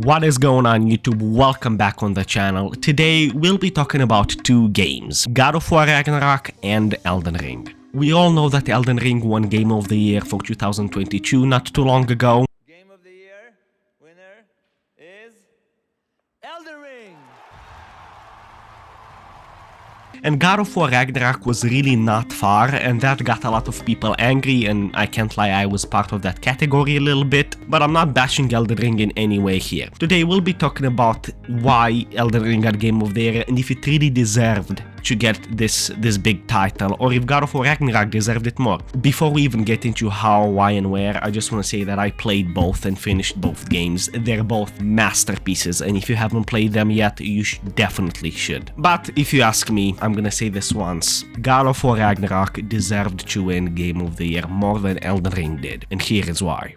What is going on YouTube? Welcome back on the channel. Today we'll be talking about two games, God of War Ragnarok and Elden Ring. We all know that Elden Ring won Game of the Year for 2022 not too long ago. Game of the Year winner is Elden Ring! And God of War Ragnarok was really not far, and that got a lot of people angry, and I can't lie, I was part of that category a little bit, but I'm not bashing Elden Ring in any way here. Today we'll be talking about why Elden Ring got Game of the Year and if it really deserved to get this big title, or if God of War Ragnarok deserved it more. Before we even get into how, why, and where, I just want to say that I played both and finished both games. They're both masterpieces, and if you haven't played them yet, you definitely should. But if you ask me, I'm gonna say this once. God of War Ragnarok deserved to win Game of the Year more than Elden Ring did, and here is why.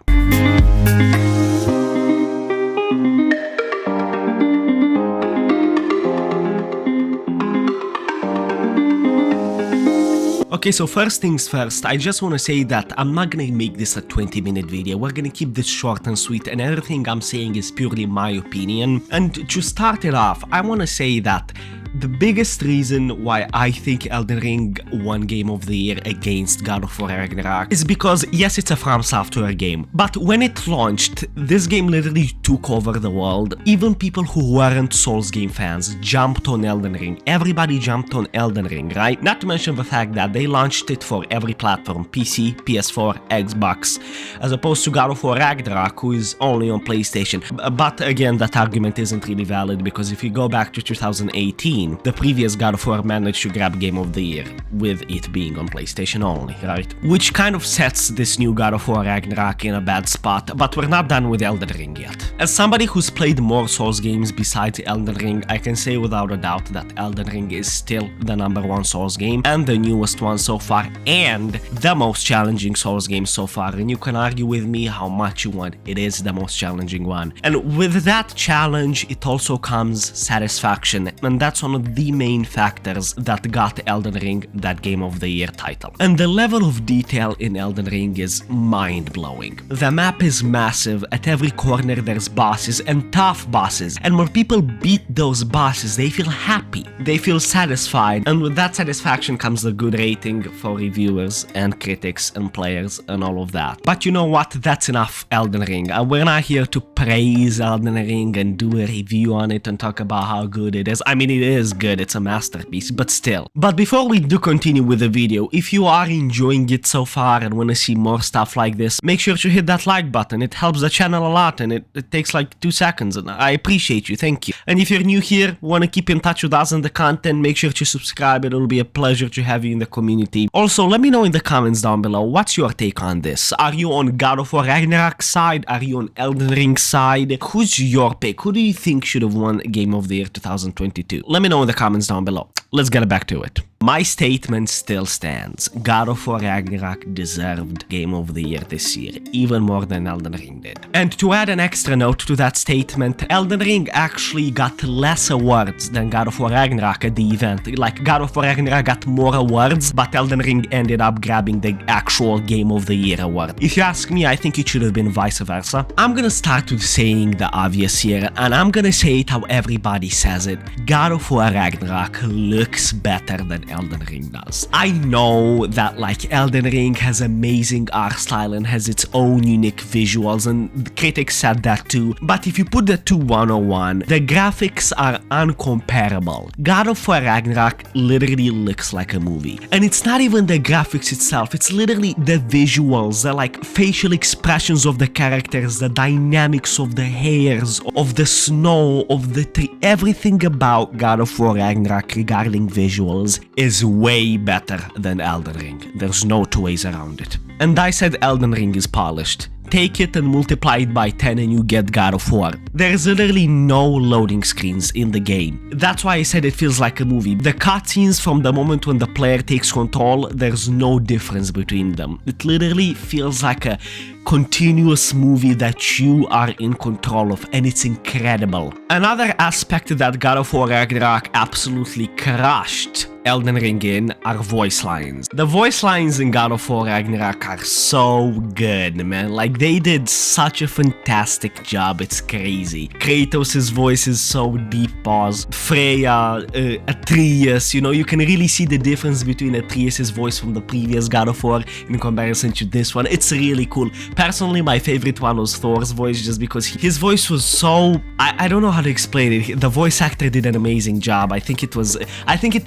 Okay, so first things first, I just want to say that I'm not gonna make this a 20-minute video. We're gonna keep this short and sweet, and everything I'm saying is purely my opinion. And to start it off, I want to say that the biggest reason why I think Elden Ring won Game of the Year against God of War Ragnarok is because, yes, it's a From Software game, but when it launched, this game literally took over the world. Even people who weren't Souls game fans jumped on Elden Ring. Everybody jumped on Elden Ring, right? Not to mention the fact that they launched it for every platform, PC, PS4, Xbox, as opposed to God of War Ragnarok, who is only on PlayStation. But again, that argument isn't really valid, because if you go back to 2018, the previous God of War managed to grab Game of the Year, with it being on PlayStation only, right? Which kind of sets this new God of War Ragnarok in a bad spot, but we're not done with Elden Ring yet. As somebody who's played more Souls games besides Elden Ring, I can say without a doubt that Elden Ring is still the #1 Souls game, and the newest one so far, and the most challenging Souls game so far, and you can argue with me how much you want, it is the most challenging one. And with that challenge, it also comes satisfaction, and that's one of the main factors that got Elden Ring that Game of the Year title. And the level of detail in Elden Ring is mind-blowing. The map is massive, at every corner there's bosses, and tough bosses, and when people beat those bosses, they feel happy, they feel satisfied, and with that satisfaction comes a good rating for reviewers and critics and players and all of that. But you know what, that's enough Elden Ring. We're not here to praise Elden Ring and do a review on it and talk about how good it is. I mean, it is good, it's a masterpiece, but still. But before we do continue with the video, if you are enjoying it so far and want to see more stuff like this, make sure to hit that like button. It helps the channel a lot, and it takes like 2 seconds, and I appreciate you, thank you. And if you're new here, want to keep in touch with us and the content, make sure to subscribe. It'll be a pleasure to have you in the community. Also, let me know in the comments down below, what's your take on this? Are you on God of War Ragnarok side? Are you on Elden Ring side? Who's your pick? Who do you think should have won Game of the Year 2022? Let me know in the comments down below. Let's get back to it. My statement still stands. God of War Ragnarok deserved Game of the Year this year, even more than Elden Ring did. And to add an extra note to that statement, Elden Ring actually got less awards than God of War Ragnarok at the event. Like, God of War Ragnarok got more awards, but Elden Ring ended up grabbing the actual Game of the Year award. If you ask me, I think it should have been vice versa. I'm gonna start with saying the obvious here, and I'm gonna say it how everybody says it. God of War Ragnarok looks better than Elden Ring does. I know that like Elden Ring has amazing art style and has its own unique visuals, and the critics said that too, but if you put the two 101, the graphics are uncomparable. God of War Ragnarok literally looks like a movie, and it's not even the graphics itself, it's literally the visuals, the like facial expressions of the characters, the dynamics of the hairs, of the snow, of the tree, everything about God of War Ragnarok regarding visuals is way better than Elden Ring. There's no two ways around it. And I said Elden Ring is polished. Take it and multiply it by 10 and you get God of War. There's literally no loading screens in the game. That's why I said it feels like a movie. The cutscenes from the moment when the player takes control, there's no difference between them. It literally feels like a continuous movie that you are in control of, and it's incredible. Another aspect that God of War Ragnarok absolutely crushed Elden Ring in are voice lines. The voice lines in God of War Ragnarok are so good, man. Like, they did such a fantastic job, it's crazy. Kratos' voice is so deep pause. Freya, Atreus, you know, you can really see the difference between Atreus' voice from the previous God of War in comparison to this one. It's really cool. Personally, my favorite one was Thor's voice, just because his voice was so... I don't know how to explain it. The voice actor did an amazing job. I think it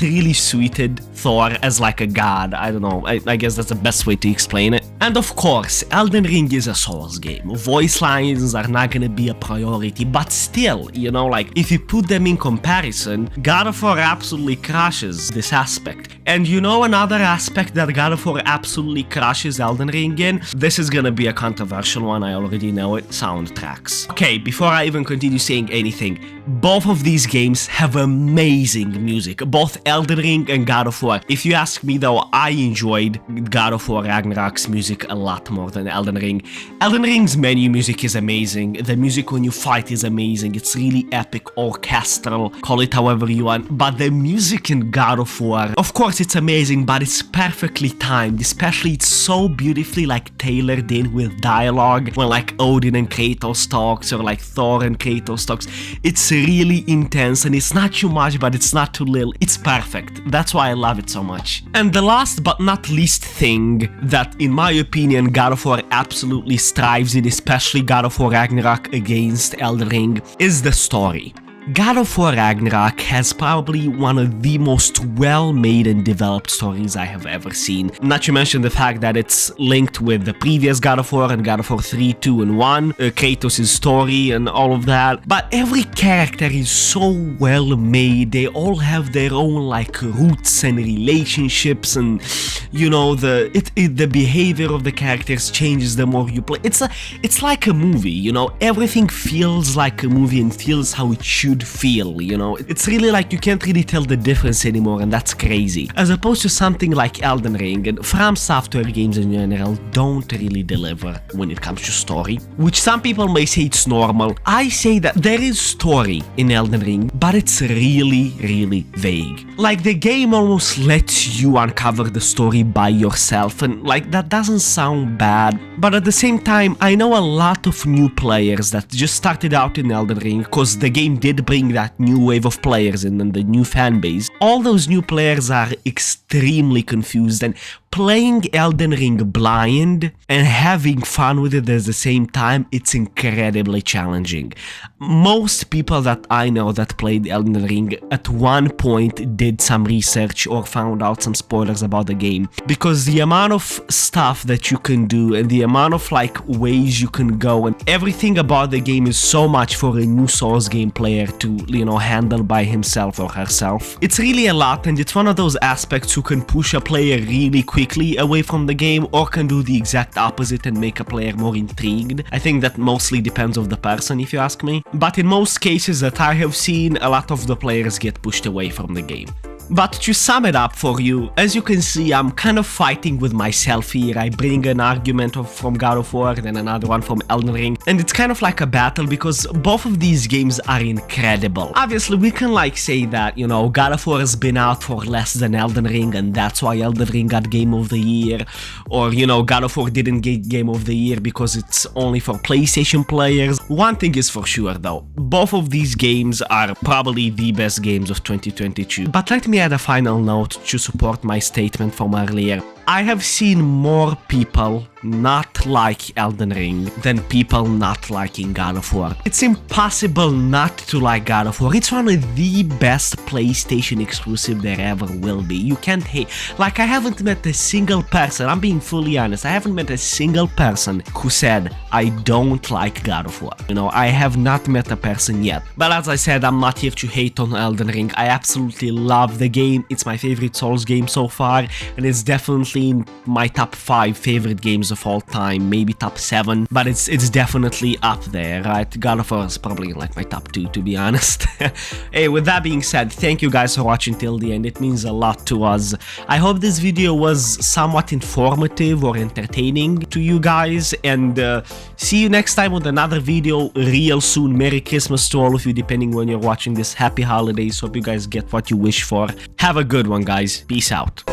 really suited Thor as like a god. I don't know. I guess that's the best way to explain it. And of course, Elden Ring is a Souls game. Voice lines are not gonna be a priority, but still, you know, like, if you put them in comparison, God of War absolutely crushes this aspect. And you know another aspect that God of War absolutely crushes Elden Ring in? This is gonna be a controversial one, I already know it. Soundtracks. Okay, before I even continue saying anything, both of these games have amazing music, both Elden Ring and God of War. If you ask me though, I enjoyed God of War Ragnarok's music a lot more than Elden Ring. Elden Ring's menu music is amazing, the music when you fight is amazing, it's really epic, orchestral, call it however you want, but the music in God of War, of course it's amazing, but it's perfectly timed, especially it's so beautifully like tailored in with dialogue when like Odin and Kratos talks, or like Thor and Kratos talks. It's really intense and it's not too much, but it's not too little. It's perfect. That's why I love it so much. And the last but not least thing that, in my opinion, God of War absolutely strives in, especially God of War Ragnarok against Elden Ring, is the story. God of War Ragnarok has probably one of the most well-made and developed stories I have ever seen. Not to mention the fact that it's linked with the previous God of War and God of War 3, 2, and 1, Kratos' story and all of that. But every character is so well-made, they all have their own like roots and relationships, and you know, the behavior of the characters changes the more you play. It's like a movie, you know, everything feels like a movie and feels how it should feel, you know. It's really like you can't really tell the difference anymore, and that's crazy. As opposed to something like Elden Ring, and From Software games in general don't really deliver when it comes to story, which some people may say it's normal. I say that there is story in Elden Ring, but it's really, really vague. Like, the game almost lets you uncover the story by yourself, and like, that doesn't sound bad, but at the same time, I know a lot of new players that just started out in Elden Ring because the game did bring that new wave of players in and the new fan base. All those new players are extremely confused, and playing Elden Ring blind and having fun with it at the same time, it's incredibly challenging. Most people that I know that played Elden Ring at one point did some research or found out some spoilers about the game, because the amount of stuff that you can do and the amount of like ways you can go and everything about the game is so much for a new Souls game player to, you know, handle by himself or herself. It's really a lot, and it's one of those aspects who can push a player really quickly away from the game, or can do the exact opposite and make a player more intrigued. I think that mostly depends on the person, if you ask me. But in most cases that I have seen, a lot of the players get pushed away from the game. But to sum it up for you, as you can see, I'm kind of fighting with myself here. I bring an argument from God of War, then another one from Elden Ring, and it's kind of like a battle because both of these games are incredible. Obviously, we can like say that, you know, God of War has been out for less than Elden Ring, and that's why Elden Ring got Game of the Year, or, you know, God of War didn't get Game of the Year because it's only for PlayStation players. One thing is for sure though, both of these games are probably the best games of 2022. But let me add a final note to support my statement from earlier. I have seen more people not like Elden Ring than people not liking God of War. It's impossible not to like God of War. It's one of the best PlayStation exclusive there ever will be. You can't hate. Like, I haven't met a single person, I'm being fully honest, I haven't met a single person who said, I don't like God of War. You know, I have not met a person yet. But as I said, I'm not here to hate on Elden Ring. I absolutely love the game. It's my favorite Souls game so far, and it's definitely definitely in my top 5 favorite games of all time, maybe top 7, but it's definitely up there, right? God of War is probably in like my top 2, to be honest. Hey, with that being said, thank you guys for watching till the end. It means a lot to us. I hope this video was somewhat informative or entertaining to you guys, and see you next time with another video real soon. Merry Christmas to all of you, depending when you're watching this. Happy holidays. Hope you guys get what you wish for. Have a good one, guys. Peace out.